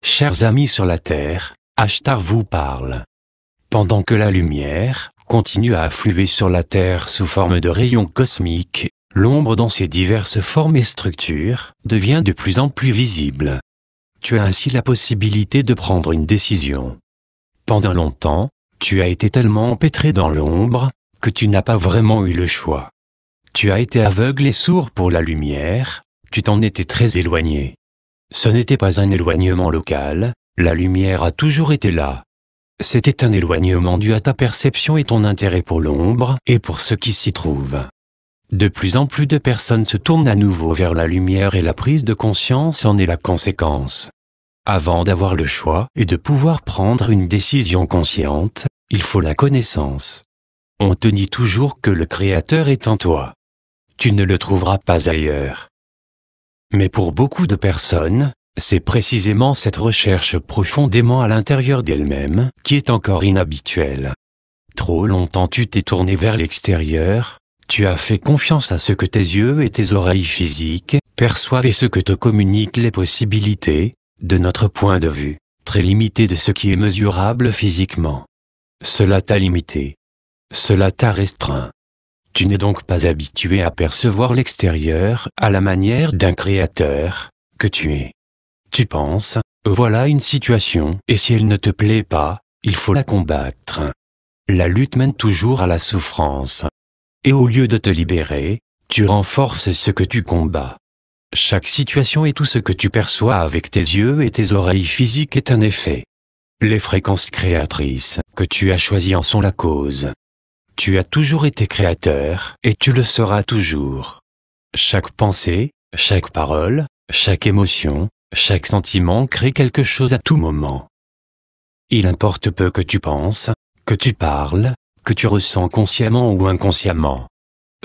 Chers amis sur la Terre, Ashtar vous parle. Pendant que la lumière continue à affluer sur la Terre sous forme de rayons cosmiques, l'ombre dans ses diverses formes et structures devient de plus en plus visible. Tu as ainsi la possibilité de prendre une décision. Pendant longtemps, tu as été tellement empêtré dans l'ombre que tu n'as pas vraiment eu le choix. Tu as été aveugle et sourd pour la lumière, tu t'en étais très éloigné. Ce n'était pas un éloignement local, la lumière a toujours été là. C'était un éloignement dû à ta perception et ton intérêt pour l'ombre et pour ce qui s'y trouve. De plus en plus de personnes se tournent à nouveau vers la lumière et la prise de conscience en est la conséquence. Avant d'avoir le choix et de pouvoir prendre une décision consciente, il faut la connaissance. On te dit toujours que le Créateur est en toi. Tu ne le trouveras pas ailleurs. Mais pour beaucoup de personnes, c'est précisément cette recherche profondément à l'intérieur d'elle-même qui est encore inhabituelle. Trop longtemps tu t'es tourné vers l'extérieur, tu as fait confiance à ce que tes yeux et tes oreilles physiques perçoivent et ce que te communiquent les possibilités, de notre point de vue, très limité de ce qui est mesurable physiquement. Cela t'a limité. Cela t'a restreint. Tu n'es donc pas habitué à percevoir l'extérieur à la manière d'un créateur que tu es. Tu penses, voilà une situation, et si elle ne te plaît pas, il faut la combattre. La lutte mène toujours à la souffrance. Et au lieu de te libérer, tu renforces ce que tu combats. Chaque situation et tout ce que tu perçois avec tes yeux et tes oreilles physiques est un effet. Les fréquences créatrices que tu as choisies en sont la cause. Tu as toujours été créateur, et tu le seras toujours. Chaque pensée, chaque parole, chaque émotion, chaque sentiment crée quelque chose à tout moment. Il importe peu que tu penses, que tu parles, que tu ressens consciemment ou inconsciemment.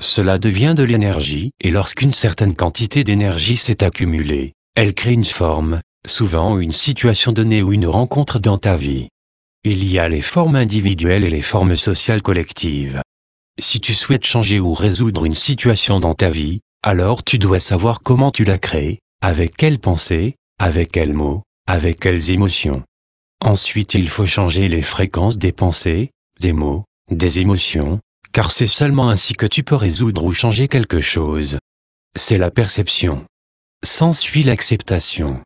Cela devient de l'énergie, et lorsqu'une certaine quantité d'énergie s'est accumulée, elle crée une forme, souvent une situation donnée ou une rencontre dans ta vie. Il y a les formes individuelles et les formes sociales collectives. Si tu souhaites changer ou résoudre une situation dans ta vie, alors tu dois savoir comment tu la crées, avec quelles pensées, avec quels mots, avec quelles émotions. Ensuite il faut changer les fréquences des pensées, des mots, des émotions, car c'est seulement ainsi que tu peux résoudre ou changer quelque chose. C'est la perception. S'ensuit l'acceptation.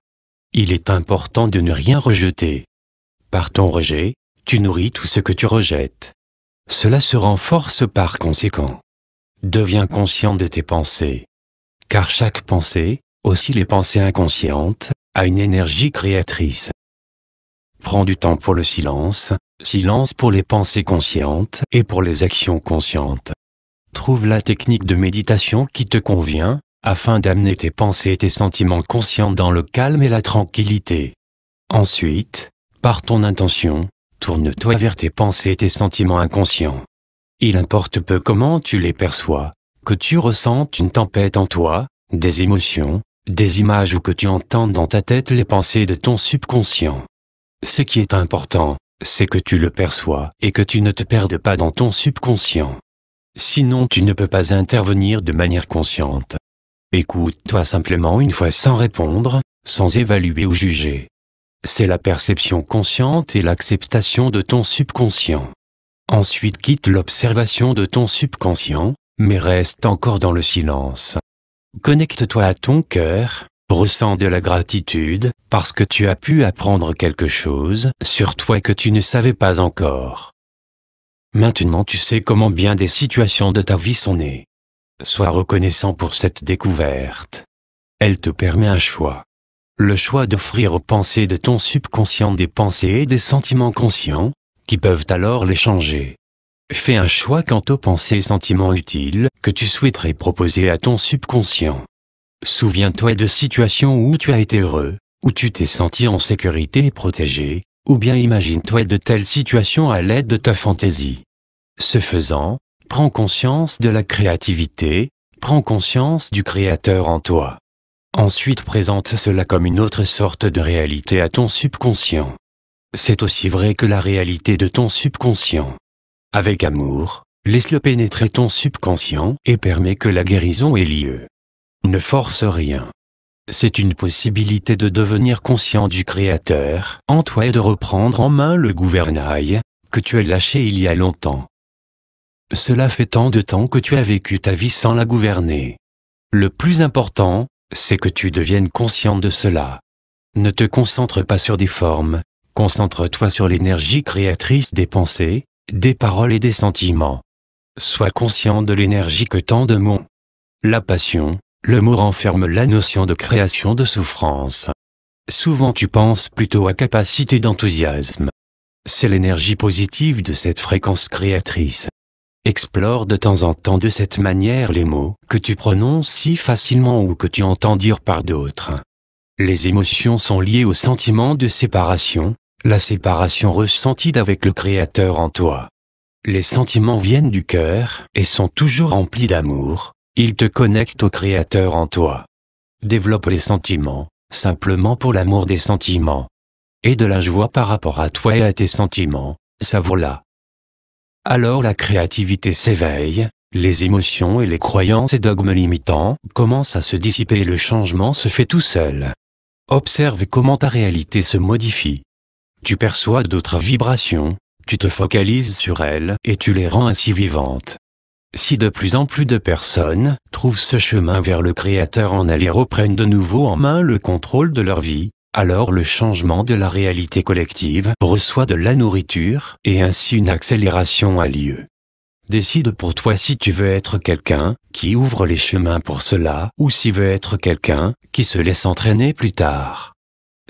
Il est important de ne rien rejeter. Par ton rejet, tu nourris tout ce que tu rejettes. Cela se renforce par conséquent. Deviens conscient de tes pensées. Car chaque pensée, aussi les pensées inconscientes, a une énergie créatrice. Prends du temps pour le silence, silence pour les pensées conscientes et pour les actions conscientes. Trouve la technique de méditation qui te convient, afin d'amener tes pensées et tes sentiments conscients dans le calme et la tranquillité. Ensuite, par ton intention, tourne-toi vers tes pensées et tes sentiments inconscients. Il importe peu comment tu les perçois, que tu ressentes une tempête en toi, des émotions, des images ou que tu entendes dans ta tête les pensées de ton subconscient. Ce qui est important, c'est que tu le perçois et que tu ne te perdes pas dans ton subconscient. Sinon tu ne peux pas intervenir de manière consciente. Écoute-toi simplement une fois sans répondre, sans évaluer ou juger. C'est la perception consciente et l'acceptation de ton subconscient. Ensuite quitte l'observation de ton subconscient, mais reste encore dans le silence. Connecte-toi à ton cœur, ressens de la gratitude, parce que tu as pu apprendre quelque chose sur toi que tu ne savais pas encore. Maintenant tu sais comment bien des situations de ta vie sont nées. Sois reconnaissant pour cette découverte. Elle te permet un choix. Le choix d'offrir aux pensées de ton subconscient des pensées et des sentiments conscients, qui peuvent alors les changer. Fais un choix quant aux pensées et sentiments utiles que tu souhaiterais proposer à ton subconscient. Souviens-toi de situations où tu as été heureux, où tu t'es senti en sécurité et protégé, ou bien imagine-toi de telles situations à l'aide de ta fantaisie. Ce faisant, prends conscience de la créativité, prends conscience du Créateur en toi. Ensuite présente cela comme une autre sorte de réalité à ton subconscient. C'est aussi vrai que la réalité de ton subconscient. Avec amour, laisse-le pénétrer ton subconscient et permets que la guérison ait lieu. Ne force rien. C'est une possibilité de devenir conscient du Créateur en toi et de reprendre en main le gouvernail que tu as lâché il y a longtemps. Cela fait tant de temps que tu as vécu ta vie sans la gouverner. Le plus important, c'est que tu deviennes conscient de cela. Ne te concentre pas sur des formes, concentre-toi sur l'énergie créatrice des pensées, des paroles et des sentiments. Sois conscient de l'énergie que tant de mots. La passion, le mot renferme la notion de création de souffrance. Souvent tu penses plutôt à capacité d'enthousiasme. C'est l'énergie positive de cette fréquence créatrice. Explore de temps en temps de cette manière les mots que tu prononces si facilement ou que tu entends dire par d'autres. Les émotions sont liées au sentiment de séparation, la séparation ressentie d'avec le Créateur en toi. Les sentiments viennent du cœur et sont toujours remplis d'amour, ils te connectent au Créateur en toi. Développe les sentiments, simplement pour l'amour des sentiments. Et de la joie par rapport à toi et à tes sentiments, savoure-la. Alors la créativité s'éveille, les émotions et les croyances et dogmes limitants commencent à se dissiper et le changement se fait tout seul. Observe comment ta réalité se modifie. Tu perçois d'autres vibrations, tu te focalises sur elles et tu les rends ainsi vivantes. Si de plus en plus de personnes trouvent ce chemin vers le Créateur en elles et reprennent de nouveau en main le contrôle de leur vie, alors le changement de la réalité collective reçoit de la nourriture et ainsi une accélération a lieu. Décide pour toi si tu veux être quelqu'un qui ouvre les chemins pour cela ou si veux être quelqu'un qui se laisse entraîner plus tard.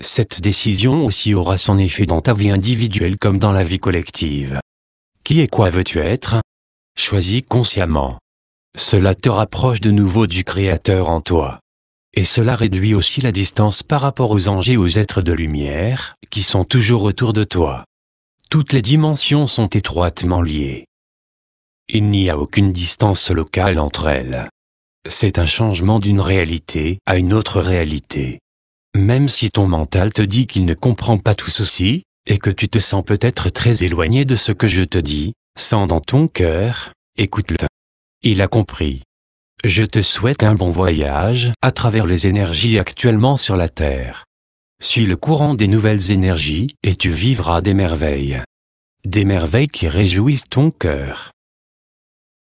Cette décision aussi aura son effet dans ta vie individuelle comme dans la vie collective. Qui et quoi veux-tu être? Choisis consciemment. Cela te rapproche de nouveau du Créateur en toi. Et cela réduit aussi la distance par rapport aux anges et aux êtres de lumière, qui sont toujours autour de toi. Toutes les dimensions sont étroitement liées. Il n'y a aucune distance locale entre elles. C'est un changement d'une réalité à une autre réalité. Même si ton mental te dit qu'il ne comprend pas tout ceci, et que tu te sens peut-être très éloigné de ce que je te dis, sens dans ton cœur, écoute-le. Il a compris. Je te souhaite un bon voyage à travers les énergies actuellement sur la Terre. Suis le courant des nouvelles énergies et tu vivras des merveilles. Des merveilles qui réjouissent ton cœur.